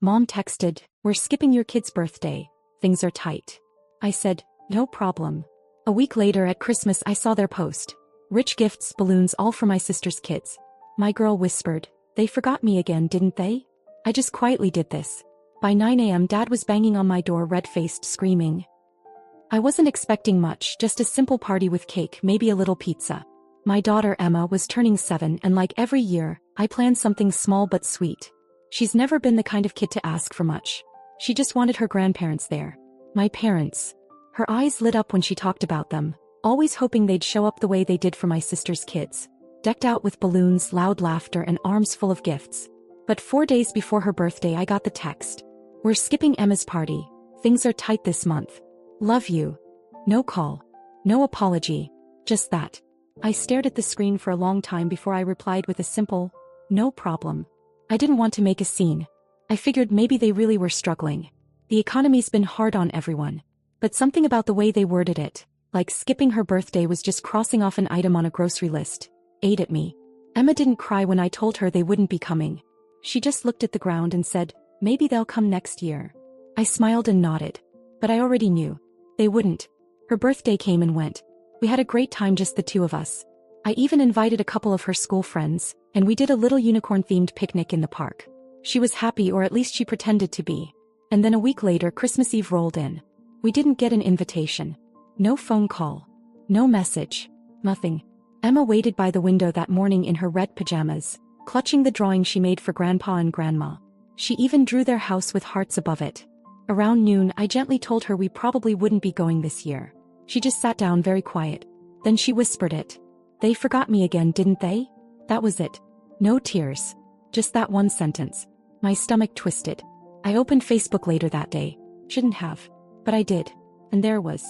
Mom texted, "We're skipping your kid's birthday. Things are tight." I said, "No problem." A week later at Christmas I saw their post. Rich gifts, balloons, all for my sister's kids. My girl whispered, "They forgot me again, didn't they?" I just quietly did this. By 9 a.m. Dad was banging on my door, red-faced, screaming. I wasn't expecting much, just a simple party with cake, maybe a little pizza. My daughter Emma was turning 7 and like every year, I planned something small but sweet. She's never been the kind of kid to ask for much. She just wanted her grandparents there. My parents. Her eyes lit up when she talked about them, always hoping they'd show up the way they did for my sister's kids. Decked out with balloons, loud laughter, and arms full of gifts. But 4 days before her birthday I got the text. "We're skipping Emma's party. Things are tight this month. Love you." No call. No apology. Just that. I stared at the screen for a long time before I replied with a simple, "No problem." I didn't want to make a scene. I figured maybe they really were struggling. The economy's been hard on everyone. But something about the way they worded it, like skipping her birthday was just crossing off an item on a grocery list, ate at me. Emma didn't cry when I told her they wouldn't be coming. She just looked at the ground and said, "Maybe they'll come next year." I smiled and nodded. But I already knew. They wouldn't. Her birthday came and went. We had a great time, just the two of us. I even invited a couple of her school friends, and we did a little unicorn-themed picnic in the park. She was happy, or at least she pretended to be. And then a week later Christmas Eve rolled in. We didn't get an invitation. No phone call. No message. Nothing. Emma waited by the window that morning in her red pajamas, clutching the drawing she made for Grandpa and Grandma. She even drew their house with hearts above it. Around noon I gently told her we probably wouldn't be going this year. She just sat down very quiet. Then she whispered it. "They forgot me again, didn't they?" That was it. No tears. Just that one sentence. My stomach twisted. I opened Facebook later that day. Shouldn't have. But I did. And there was.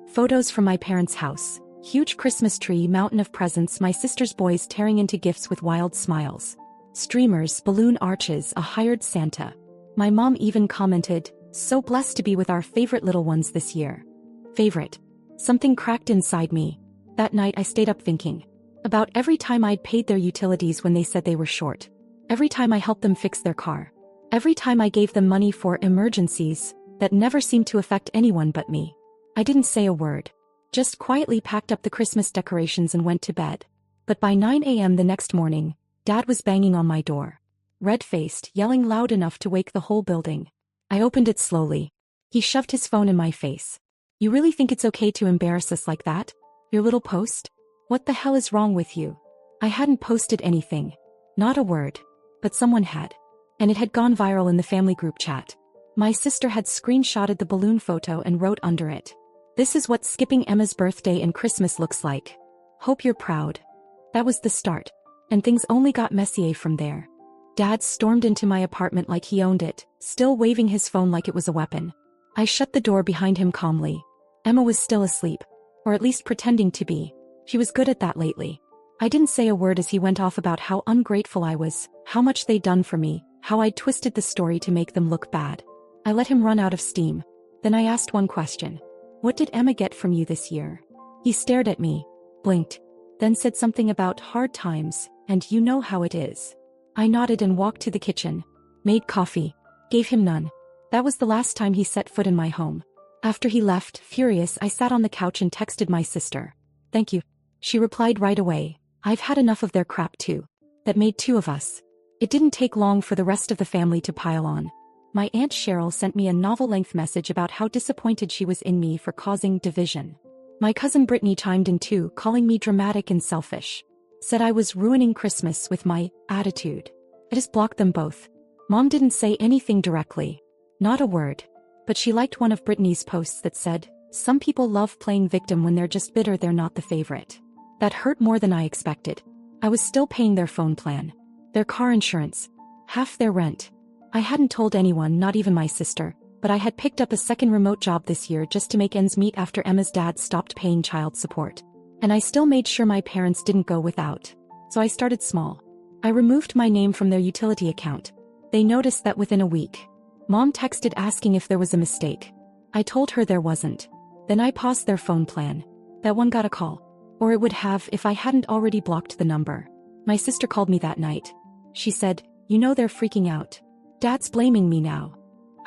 Photos from my parents' house. Huge Christmas tree, mountain of presents, my sister's boys tearing into gifts with wild smiles. Streamers, balloon arches, a hired Santa. My mom even commented, "So blessed to be with our favorite little ones this year." Favorite. Something cracked inside me. That night I stayed up thinking. About every time I'd paid their utilities when they said they were short. Every time I helped them fix their car. Every time I gave them money for emergencies that never seemed to affect anyone but me. I didn't say a word. Just quietly packed up the Christmas decorations and went to bed. But by 9 a.m. the next morning, Dad was banging on my door. Red-faced, yelling loud enough to wake the whole building. I opened it slowly. He shoved his phone in my face. "You really think it's okay to embarrass us like that? Your little post? What the hell is wrong with you?" I hadn't posted anything. Not a word. But someone had. And it had gone viral in the family group chat. My sister had screenshotted the balloon photo and wrote under it, "This is what skipping Emma's birthday and Christmas looks like. Hope you're proud." That was the start. And things only got messier from there. Dad stormed into my apartment like he owned it, still waving his phone like it was a weapon. I shut the door behind him calmly. Emma was still asleep. Or at least pretending to be. She was good at that lately. I didn't say a word as he went off about how ungrateful I was, how much they'd done for me, how I'd twisted the story to make them look bad. I let him run out of steam. Then I asked one question. "What did Emma get from you this year?" He stared at me, blinked, then said something about hard times, and you know how it is. I nodded and walked to the kitchen. Made coffee. Gave him none. That was the last time he set foot in my home. After he left, furious, I sat on the couch and texted my sister. "Thank you." She replied right away, "I've had enough of their crap too." That made two of us. It didn't take long for the rest of the family to pile on. My Aunt Cheryl sent me a novel-length message about how disappointed she was in me for causing division. My cousin Brittany chimed in too, calling me dramatic and selfish. Said I was ruining Christmas with my attitude. I just blocked them both. Mom didn't say anything directly. Not a word. But she liked one of Brittany's posts that said, "Some people love playing victim when they're just bitter they're not the favorite." That hurt more than I expected. I was still paying their phone plan, their car insurance, half their rent. I hadn't told anyone, not even my sister, but I had picked up a second remote job this year just to make ends meet after Emma's dad stopped paying child support. And I still made sure my parents didn't go without. So I started small. I removed my name from their utility account. They noticed that within a week. Mom texted asking if there was a mistake. I told her there wasn't. Then I paused their phone plan. That one got a call. Or it would have if I hadn't already blocked the number. My sister called me that night. She said, "You know they're freaking out." Dad's blaming me now.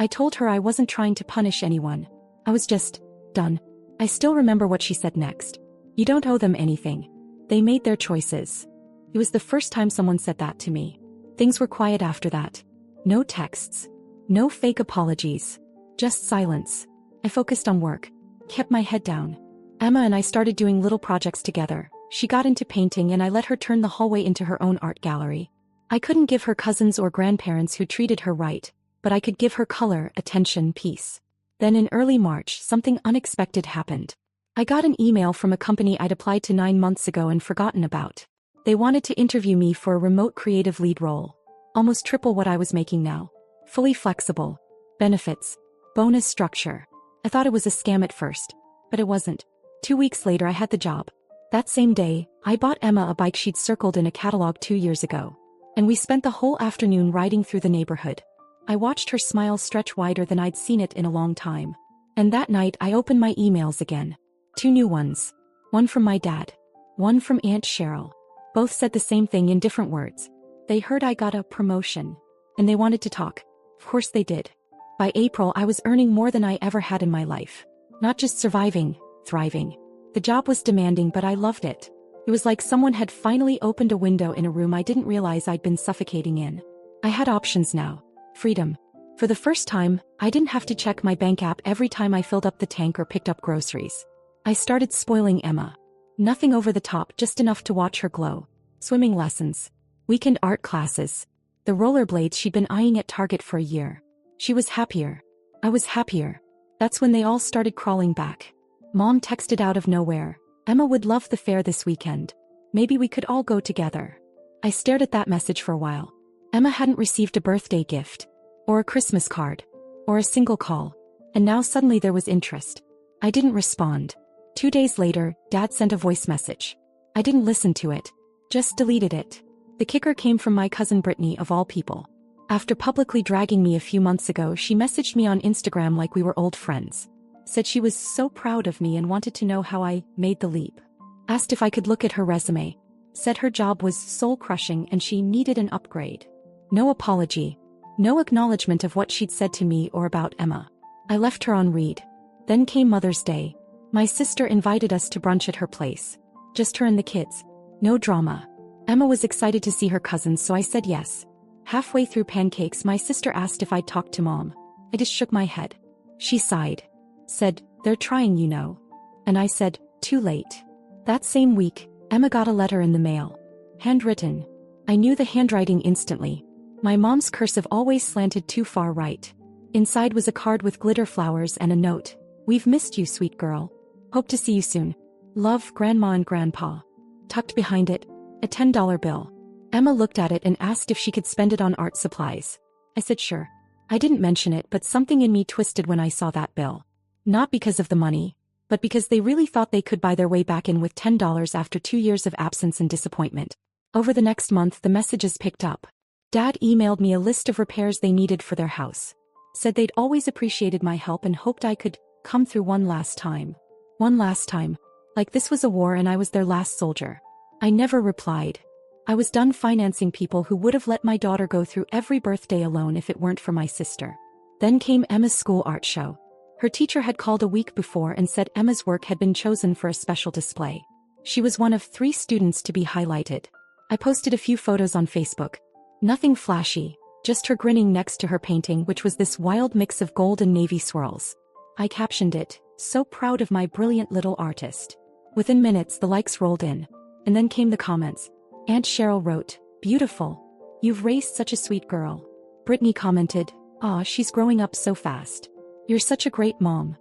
I told her I wasn't trying to punish anyone. I was just done. I still remember what she said next. You don't owe them anything. They made their choices. It was the first time someone said that to me. Things were quiet after that. No texts. No fake apologies. Just silence. I focused on work. Kept my head down. Emma and I started doing little projects together. She got into painting and I let her turn the hallway into her own art gallery. I couldn't give her cousins or grandparents who treated her right, but I could give her color, attention, peace. Then in early March, something unexpected happened. I got an email from a company I'd applied to 9 months ago and forgotten about. They wanted to interview me for a remote creative lead role. Almost triple what I was making now. Fully flexible. Benefits. Bonus structure. I thought it was a scam at first, but it wasn't. 2 weeks later I had the job. That same day, I bought Emma a bike she'd circled in a catalog 2 years ago. And we spent the whole afternoon riding through the neighborhood. I watched her smile stretch wider than I'd seen it in a long time. And that night I opened my emails again. 2 new ones. One from my dad. One from Aunt Cheryl. Both said the same thing in different words. They heard I got a promotion. And they wanted to talk. Of course they did. By April I was earning more than I ever had in my life. Not just surviving, thriving. The job was demanding but I loved it. It was like someone had finally opened a window in a room I didn't realize I'd been suffocating in. I had options now. Freedom. For the first time, I didn't have to check my bank app every time I filled up the tank or picked up groceries. I started spoiling Emma. Nothing over the top, just enough to watch her glow. Swimming lessons. Weekend art classes. The rollerblades she'd been eyeing at Target for a year. She was happier. I was happier. That's when they all started crawling back. Mom texted out of nowhere. Emma would love the fair this weekend. Maybe we could all go together. I stared at that message for a while. Emma hadn't received a birthday gift. Or a Christmas card. Or a single call. And now suddenly there was interest. I didn't respond. 2 days later, Dad sent a voice message. I didn't listen to it. Just deleted it. The kicker came from my cousin Brittany of all people. After publicly dragging me a few months ago, she messaged me on Instagram like we were old friends. Said she was so proud of me and wanted to know how I made the leap. Asked if I could look at her resume. Said her job was soul-crushing and she needed an upgrade. No apology. No acknowledgement of what she'd said to me or about Emma. I left her on read. Then came Mother's Day. My sister invited us to brunch at her place. Just her and the kids. No drama. Emma was excited to see her cousins, so I said yes. Halfway through pancakes, my sister asked if I'd talk to Mom. I just shook my head. She sighed. Said, "They're trying, you know." And I said, "Too late." That same week, Emma got a letter in the mail. Handwritten. I knew the handwriting instantly. My mom's cursive always slanted too far right. Inside was a card with glitter flowers and a note. "We've missed you, sweet girl. Hope to see you soon. Love, Grandma and Grandpa." Tucked behind it, a $10 bill. Emma looked at it and asked if she could spend it on art supplies. I said sure. I didn't mention it, but something in me twisted when I saw that bill. Not because of the money, but because they really thought they could buy their way back in with $10 after 2 years of absence and disappointment. Over the next month, the messages picked up. Dad emailed me a list of repairs they needed for their house. Said they'd always appreciated my help and hoped I could come through one last time. One last time. Like this was a war and I was their last soldier. I never replied. I was done financing people who would have let my daughter go through every birthday alone if it weren't for my sister. Then came Emma's school art show. Her teacher had called a week before and said Emma's work had been chosen for a special display. She was one of 3 students to be highlighted. I posted a few photos on Facebook. Nothing flashy, just her grinning next to her painting, which was this wild mix of gold and navy swirls. I captioned it, "So proud of my brilliant little artist." Within minutes the likes rolled in. And then came the comments. Aunt Cheryl wrote, "Beautiful. You've raised such a sweet girl." Brittany commented, "Aw, she's growing up so fast. You're such a great mom."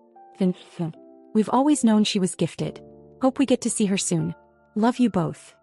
We've always known she was gifted. Hope we get to see her soon. Love you both."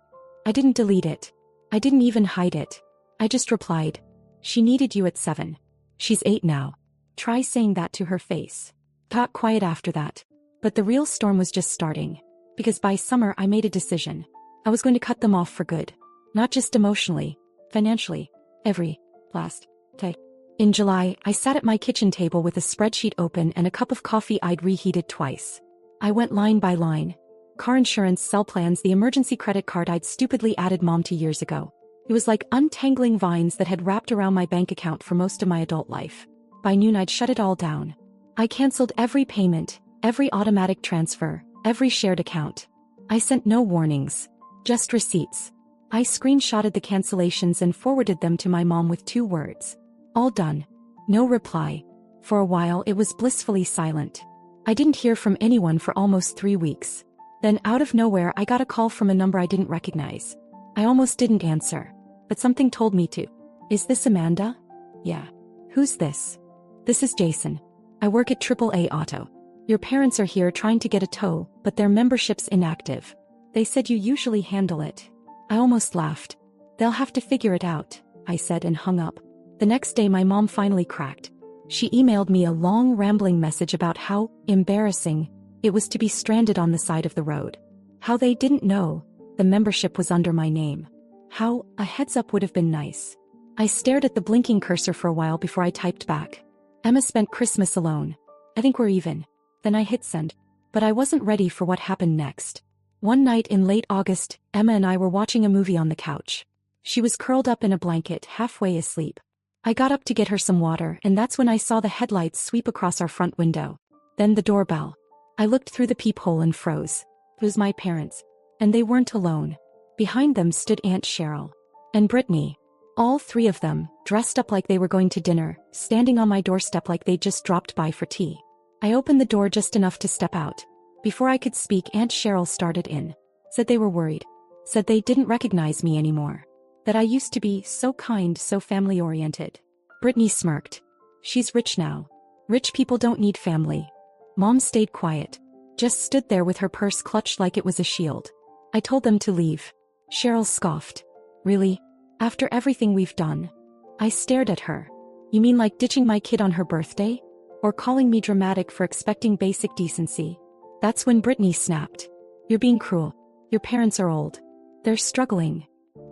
I didn't delete it. I didn't even hide it. I just replied, "She needed you at 7. She's 8 now. Try saying that to her face." Got quiet after that. But the real storm was just starting. Because by summer I made a decision. I was going to cut them off for good. Not just emotionally, financially, every last day. In July, I sat at my kitchen table with a spreadsheet open and a cup of coffee I'd reheated twice. I went line by line. Car insurance, cell plans, the emergency credit card I'd stupidly added Mom to years ago. It was like untangling vines that had wrapped around my bank account for most of my adult life. By noon I'd shut it all down. I canceled every payment, every automatic transfer, every shared account. I sent no warnings, just receipts. I screenshotted the cancellations and forwarded them to my mom with 2 words. All done. No reply. For a while it was blissfully silent. I didn't hear from anyone for almost 3 weeks. Then out of nowhere I got a call from a number I didn't recognize. I almost didn't answer, but something told me to. Is this Amanda? Yeah. Who's this? This is Jason. I work at AAA Auto. Your parents are here trying to get a tow, but their membership's inactive. They said you usually handle it. I almost laughed. They'll have to figure it out, I said and hung up. The next day my mom finally cracked. She emailed me a long rambling message about how embarrassing it was to be stranded on the side of the road. How they didn't know the membership was under my name. How a heads up would have been nice. I stared at the blinking cursor for a while before I typed back. Emma spent Christmas alone. I think we're even. Then I hit send. But I wasn't ready for what happened next. One night in late August, Emma and I were watching a movie on the couch. She was curled up in a blanket, halfway asleep. I got up to get her some water, and that's when I saw the headlights sweep across our front window. Then the doorbell. I looked through the peephole and froze. It was my parents. And they weren't alone. Behind them stood Aunt Cheryl. And Brittany. All 3 of them, dressed up like they were going to dinner, standing on my doorstep like they'd just dropped by for tea. I opened the door just enough to step out. Before I could speak, Aunt Cheryl started in. Said they were worried. Said they didn't recognize me anymore. That I used to be so kind, so family-oriented. Brittany smirked. She's rich now. Rich people don't need family. Mom stayed quiet. Just stood there with her purse clutched like it was a shield. I told them to leave. Cheryl scoffed. Really? After everything we've done? I stared at her. You mean like ditching my kid on her birthday? Or calling me dramatic for expecting basic decency? That's when Brittany snapped. You're being cruel. Your parents are old. They're struggling.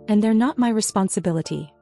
And they're not my responsibility.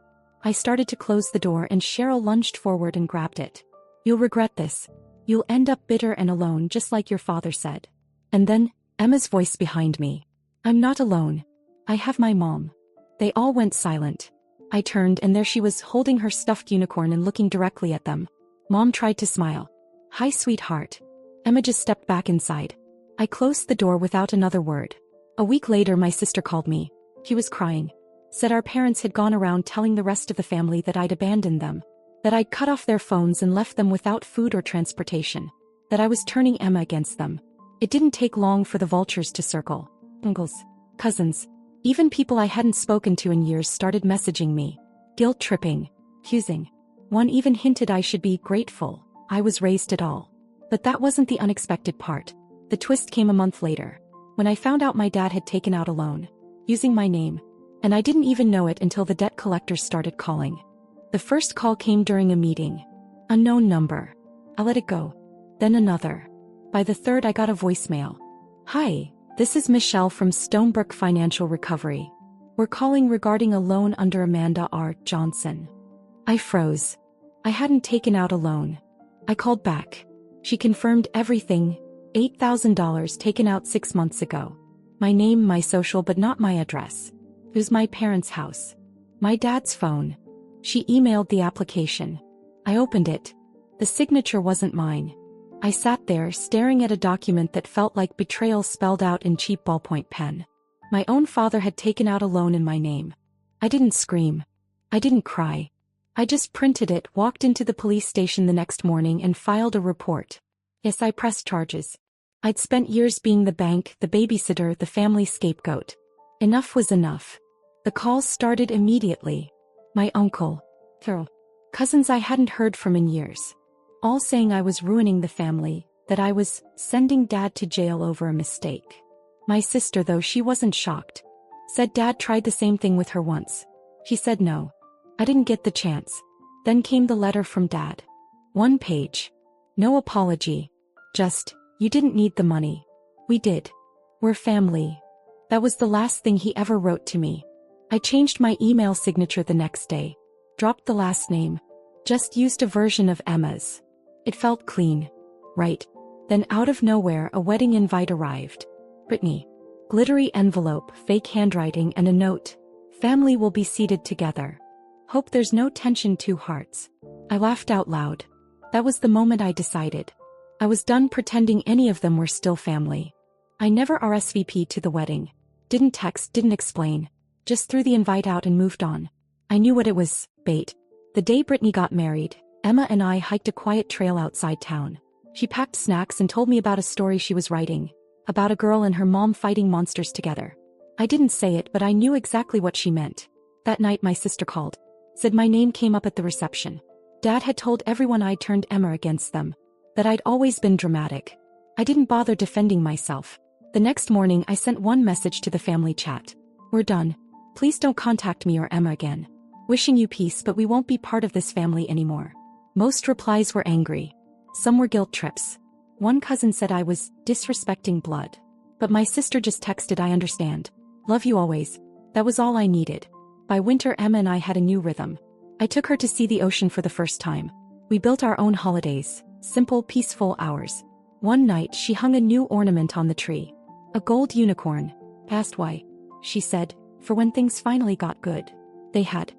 I started to close the door and Cheryl lunged forward and grabbed it. You'll regret this. You'll end up bitter and alone just like your father said. And then, Emma's voice behind me. I'm not alone. I have my mom. They all went silent. I turned and there she was holding her stuffed unicorn and looking directly at them. Mom tried to smile. Hi, sweetheart. Emma just stepped back inside. I closed the door without another word. A week later my sister called me. She was crying. Said our parents had gone around telling the rest of the family that I'd abandoned them. That I'd cut off their phones and left them without food or transportation. That I was turning Emma against them. It didn't take long for the vultures to circle. Uncles, cousins, even people I hadn't spoken to in years started messaging me. Guilt-tripping, accusing. One even hinted I should be grateful I was raised at all. But that wasn't the unexpected part. The twist came a month later. When I found out my dad had taken out a loan. Using my name. And I didn't even know it until the debt collectors started calling. The first call came during a meeting. Unknown number. I let it go. Then another. By the third I got a voicemail. Hi, this is Michelle from Stonebrook Financial Recovery. We're calling regarding a loan under Amanda R. Johnson. I froze. I hadn't taken out a loan. I called back. She confirmed everything. $8,000 taken out 6 months ago. My name, my social, but not my address. It was my parents' house. My dad's phone. She emailed the application. I opened it. The signature wasn't mine. I sat there staring at a document that felt like betrayal spelled out in cheap ballpoint pen. My own father had taken out a loan in my name. I didn't scream. I didn't cry. I just printed it, walked into the police station the next morning and filed a report. Yes, I pressed charges. I'd spent years being the bank, the babysitter, the family scapegoat. Enough was enough. The calls started immediately. My uncle, Carol, cousins I hadn't heard from in years. All saying I was ruining the family, that I was sending Dad to jail over a mistake. My sister, though she wasn't shocked, said Dad tried the same thing with her once. She said no. I didn't get the chance. Then came the letter from Dad. 1 page. No apology. Just, you didn't need the money. We did. We're family. That was the last thing he ever wrote to me. I changed my email signature the next day. Dropped the last name. Just used a version of Emma's. It felt clean. Right. Then out of nowhere a wedding invite arrived. Brittany. Glittery envelope, fake handwriting and a note. Family will be seated together. Hope there's no tension, 2 hearts. I laughed out loud. That was the moment I decided. I was done pretending any of them were still family. I never RSVP'd to the wedding. Didn't text, didn't explain. Just threw the invite out and moved on. I knew what it was, bait. The day Brittany got married, Emma and I hiked a quiet trail outside town. She packed snacks and told me about a story she was writing, about a girl and her mom fighting monsters together. I didn't say it, but I knew exactly what she meant. That night my sister called. Said my name came up at the reception. Dad had told everyone I'd turned Emma against them. That I'd always been dramatic. I didn't bother defending myself. The next morning I sent one message to the family chat. We're done. Please don't contact me or Emma again. Wishing you peace, but we won't be part of this family anymore. Most replies were angry. Some were guilt trips. One cousin said I was disrespecting blood. But my sister just texted, I understand. Love you always. That was all I needed. By winter Emma and I had a new rhythm. I took her to see the ocean for the first time. We built our own holidays, simple, peaceful hours. One night she hung a new ornament on the tree. A gold unicorn. Asked why. She said, for when things finally got good. They had.